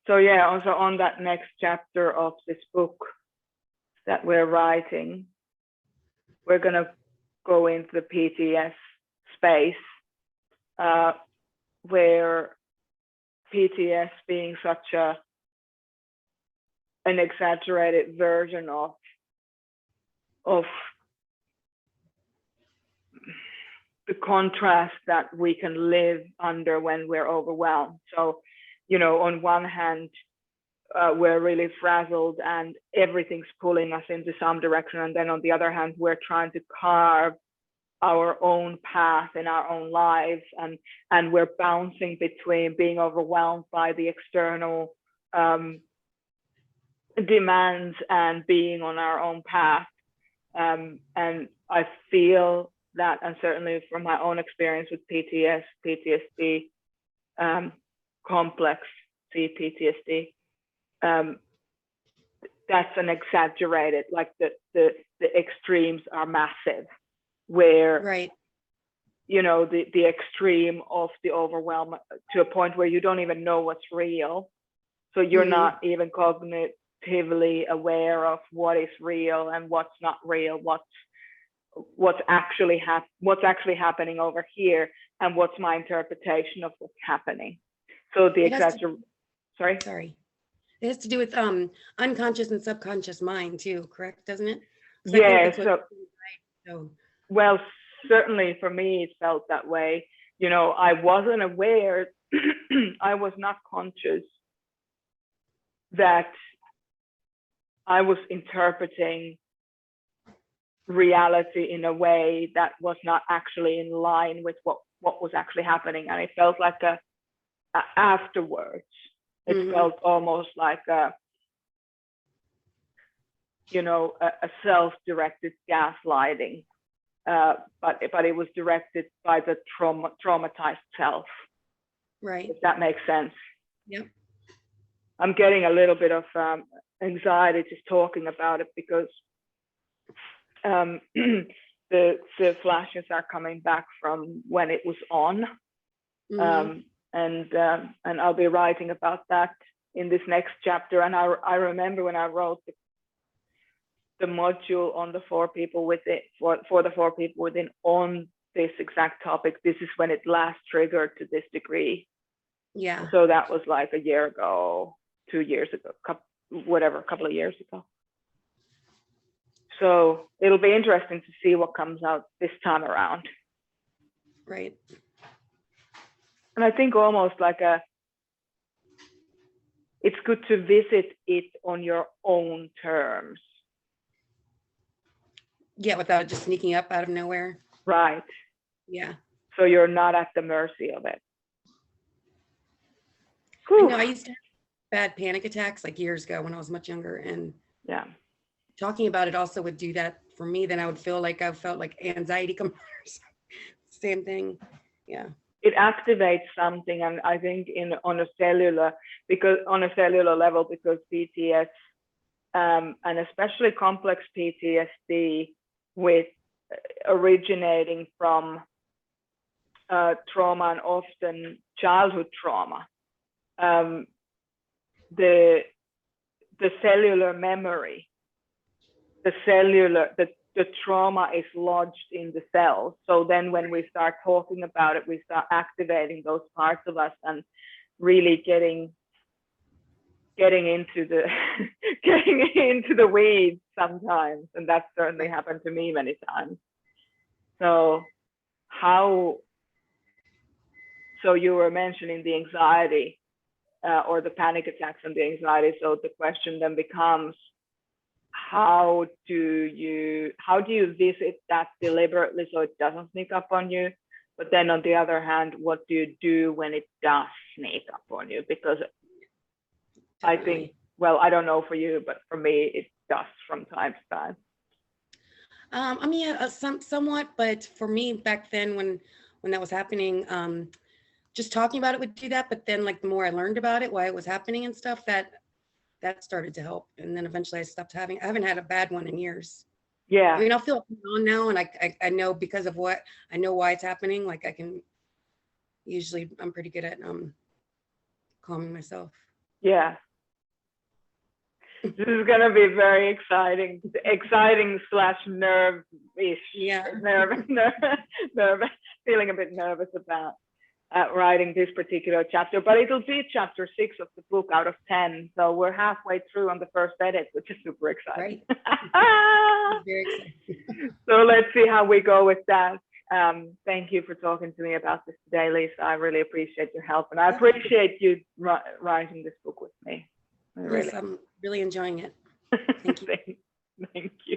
So yeah, also on that next chapter of this book that we're writing, we're going to go into the PTS space, where PTS being such an exaggerated version of the contrast that we can live under when we're overwhelmed. So, you know, on one hand, we're really frazzled and everything's pulling us into some direction. And then on the other hand, we're trying to carve our own path in our own lives. And we're bouncing between being overwhelmed by the external demands and being on our own path. And I feel that, and certainly from my own experience with PTSD, complex PTSD, that's an exaggerated, like the extremes are massive, where, right, you know, the extreme of the overwhelm to a point where you don't even know what's real. So you're not even cognitively aware of what is real and what's not real, what's actually happening over here, and what's my interpretation of what's happening. So the sorry. It has to do with unconscious and subconscious mind too, correct? Doesn't it? Yeah. So, well, certainly for me, it felt that way. You know, I wasn't aware, I was not conscious that I was interpreting reality in a way that was not actually in line with what was actually happening. And it felt like afterwards, it felt almost like a self-directed gaslighting, but it was directed by the traumatized self. Right. If that makes sense. Yep. I'm getting a little bit of anxiety just talking about it, because the flashes are coming back from when it was on. And I'll be writing about that in this next chapter. And I remember when I wrote the module on the 4 people within, for the 4 people within, on this exact topic, this is when it last triggered to this degree. Yeah. So that was like a year ago, 2 years ago, a couple of years ago. So it'll be interesting to see what comes out this time around. Right. And I think almost like it's good to visit it on your own terms. Yeah, without just sneaking up out of nowhere. Right. Yeah. So you're not at the mercy of it. I know I used to have bad panic attacks like years ago when I was much younger, and yeah, talking about it also would do that for me. Then I would feel like I felt like anxiety come. Same thing. Yeah. It activates something, and I think on a cellular level, because PTS, and especially complex PTSD, with originating from trauma, and often childhood trauma, the cellular memory, the trauma is lodged in the cells. So then when we start talking about it, we start activating those parts of us and really getting into the getting into the weeds sometimes. And that certainly happened to me many times. So you were mentioning the anxiety, or the panic attacks and the anxiety. So the question then becomes, how do you visit that deliberately so it doesn't sneak up on you? But then on the other hand, what do you do when it does sneak up on you? Because I think, well, I don't know for you, but for me, it does from time to time. I mean, yeah, somewhat, but for me back then when that was happening, just talking about it would do that. But then like the more I learned about it, why it was happening and stuff, that started to help. And then eventually I haven't had a bad one in years. Yeah. I mean, I'll feel on now, and I know because of what I know why it's happening. Like I'm pretty good at calming myself. Yeah. This is going to be very exciting / nerve-ish. Yeah. Feeling a bit nervous about writing this particular chapter, but it'll be chapter 6 of the book out of 10. So we're halfway through on the first edit, which is super exciting. Right. Very exciting. So let's see how we go with that. Thank you for talking to me about this today, Lisa. I really appreciate your help, and I appreciate you writing this book with me. Yes, I'm really enjoying it. Thank you. Thank you.